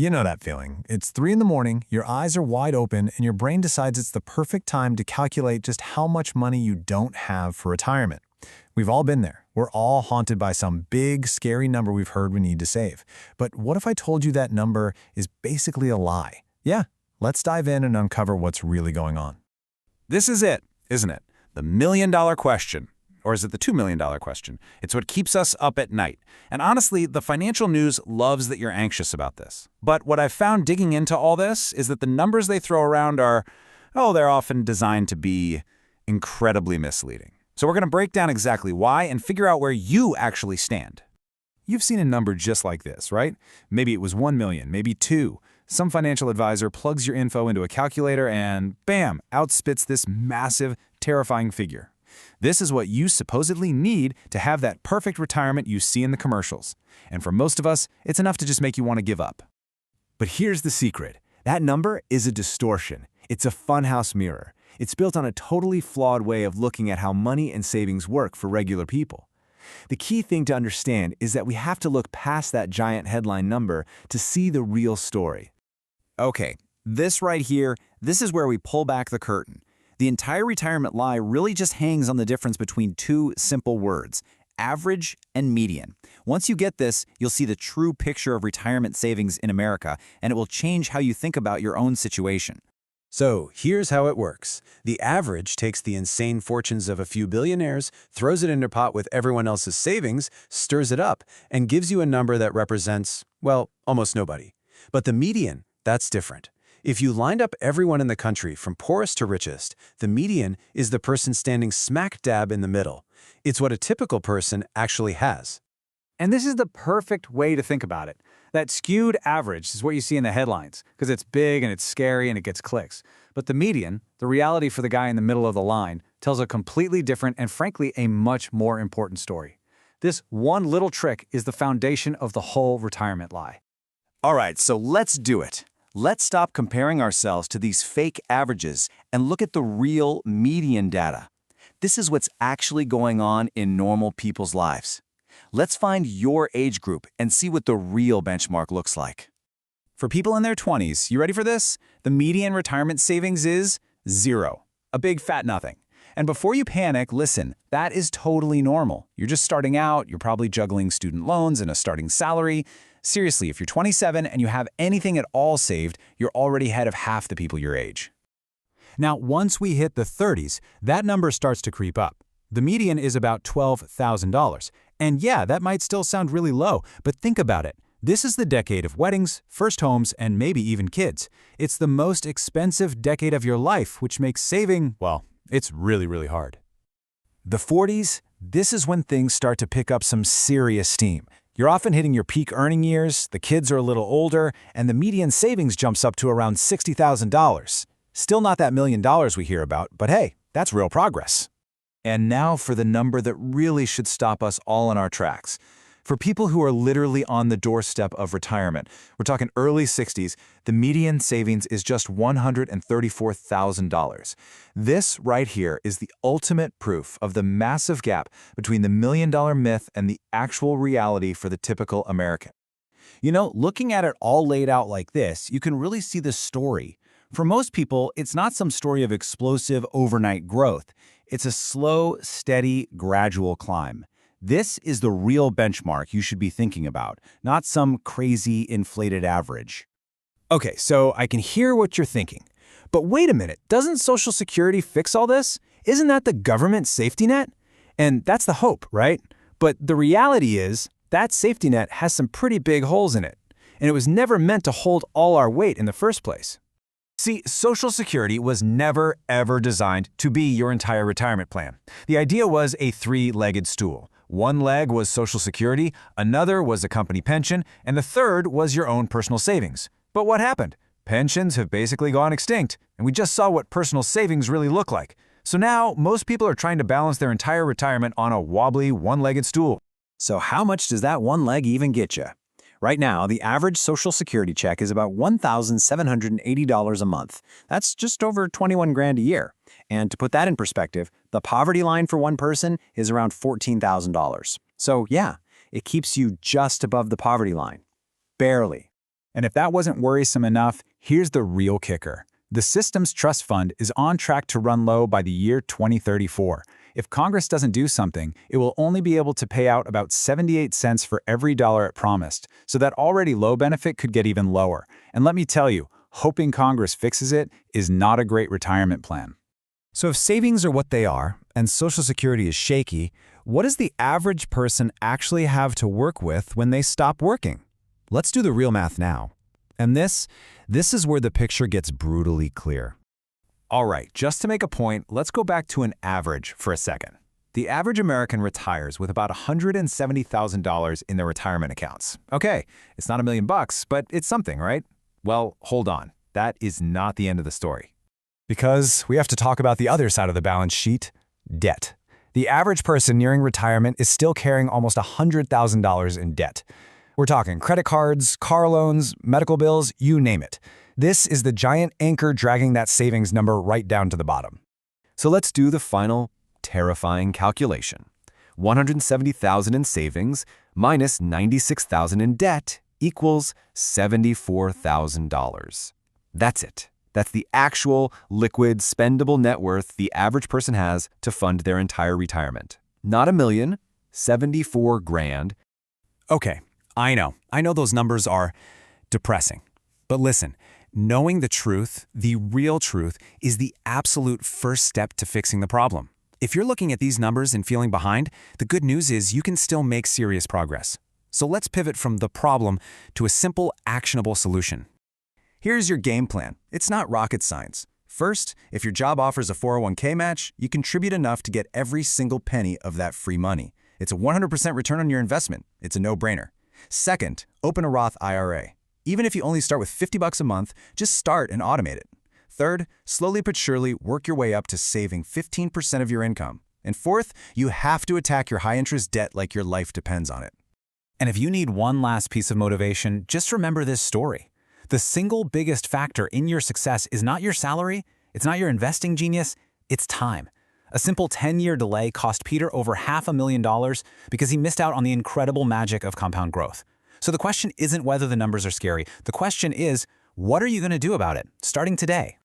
You know that feeling. It's 3 in the morning, your eyes are wide open, and your brain decides it's the perfect time to calculate just how much money you don't have for retirement. We've all been there. We're all haunted by some big, scary number we've heard we need to save. But what if I told you that number is basically a lie? Yeah, let's dive in and uncover what's really going on. This is it, isn't it? The $1,000,000 question. Or is it the $2,000,000 question? It's what keeps us up at night. And honestly, the financial news loves that you're anxious about this. But what I've found digging into all this is that the numbers they throw around are, they're often designed to be incredibly misleading. So we're going to break down exactly why and figure out where you actually stand. You've seen a number just like this, right? Maybe it was 1 million, maybe 2. Some financial advisor plugs your info into a calculator and bam, outspits this massive, terrifying figure. This is what you supposedly need to have that perfect retirement you see in the commercials. And for most of us, it's enough to just make you want to give up. But here's the secret. That number is a distortion. It's a funhouse mirror. It's built on a totally flawed way of looking at how money and savings work for regular people. The key thing to understand is that we have to look past that giant headline number to see the real story. Okay, this right here, this is where we pull back the curtain. The entire retirement lie really just hangs on the difference between two simple words, average and median. Once you get this, you'll see the true picture of retirement savings in America, and it will change how you think about your own situation. So here's how it works. The average takes the insane fortunes of a few billionaires, throws it in a pot with everyone else's savings, stirs it up, and gives you a number that represents, well, almost nobody. But the median, that's different. If you lined up everyone in the country from poorest to richest, the median is the person standing smack dab in the middle. It's what a typical person actually has. And this is the perfect way to think about it. That skewed average is what you see in the headlines, because it's big and it's scary and it gets clicks. But the median, the reality for the guy in the middle of the line, tells a completely different and frankly a much more important story. This one little trick is the foundation of the whole retirement lie. All right, so let's do it. Let's stop comparing ourselves to these fake averages and look at the real median data. This is what's actually going on in normal people's lives. Let's find your age group and see what the real benchmark looks like. For people in their 20s, you ready for this? The median retirement savings is 0. A big fat nothing. And before you panic, listen, that is totally normal. You're just starting out, you're probably juggling student loans and a starting salary. Seriously, if you're 27 and you have anything at all saved, you're already ahead of half the people your age. Now, once we hit the 30s, that number starts to creep up. The median is about $12,000. And yeah, that might still sound really low, but think about it. This is the decade of weddings, first homes, and maybe even kids. It's the most expensive decade of your life, which makes saving, well, it's really, really hard. The 40s, this is when things start to pick up some serious steam. You're often hitting your peak earning years, the kids are a little older, and the median savings jumps up to around $60,000. Still not that $1 million we hear about, but hey, that's real progress. And now for the number that really should stop us all in our tracks. For people who are literally on the doorstep of retirement, we're talking early 60s, the median savings is just $134,000. This right here is the ultimate proof of the massive gap between the $1 million myth and the actual reality for the typical American. You know, looking at it all laid out like this, you can really see the story. For most people, it's not some story of explosive overnight growth. It's a slow, steady, gradual climb. This is the real benchmark you should be thinking about, not some crazy inflated average. Okay, so I can hear what you're thinking. But wait a minute, doesn't Social Security fix all this? Isn't that the government safety net? And that's the hope, right? But the reality is, that safety net has some pretty big holes in it. And it was never meant to hold all our weight in the first place. See, Social Security was never, ever designed to be your entire retirement plan. The idea was a three-legged stool. One leg was Social Security, another was a company pension, and the third was your own personal savings. But what happened? Pensions have basically gone extinct, and we just saw what personal savings really look like. So now, most people are trying to balance their entire retirement on a wobbly, one-legged stool. So how much does that one leg even get you? Right now, the average Social Security check is about $1,780 a month. That's just over 21 grand a year. And to put that in perspective, the poverty line for one person is around $14,000. So yeah, it keeps you just above the poverty line. Barely. And if that wasn't worrisome enough, here's the real kicker. The system's trust fund is on track to run low by the year 2034. If Congress doesn't do something, it will only be able to pay out about 78 cents for every dollar it promised, so that already low benefit could get even lower. And let me tell you, hoping Congress fixes it is not a great retirement plan. So if savings are what they are, and Social Security is shaky, what does the average person actually have to work with when they stop working? Let's do the real math now. And this is where the picture gets brutally clear. All right, just to make a point, let's go back to an average for a second. The average American retires with about $170,000 in their retirement accounts. Okay, it's not $1 million, but it's something, right? Well, hold on. That is not the end of the story. Because we have to talk about the other side of the balance sheet, debt. The average person nearing retirement is still carrying almost $100,000 in debt. We're talking credit cards, car loans, medical bills, you name it. This is the giant anchor dragging that savings number right down to the bottom. So let's do the final terrifying calculation. $170,000 in savings minus $96,000 in debt equals $74,000. That's it. That's the actual liquid spendable net worth the average person has to fund their entire retirement. Not $1 million, $74,000. Okay, I know those numbers are depressing. But listen, knowing the truth, the real truth, is the absolute first step to fixing the problem. If you're looking at these numbers and feeling behind, the good news is you can still make serious progress. So let's pivot from the problem to a simple, actionable solution. Here's your game plan. It's not rocket science. First, if your job offers a 401k match, you contribute enough to get every single penny of that free money. It's a 100% return on your investment. It's a no-brainer. Second, open a Roth IRA. Even if you only start with $50 a month, just start and automate it. Third, slowly but surely work your way up to saving 15% of your income. And fourth, you have to attack your high-interest debt like your life depends on it. And if you need one last piece of motivation, just remember this story. The single biggest factor in your success is not your salary, it's not your investing genius, it's time. A simple 10-year delay cost Peter over $500,000 because he missed out on the incredible magic of compound growth. So the question isn't whether the numbers are scary. The question is, what are you going to do about it, starting today?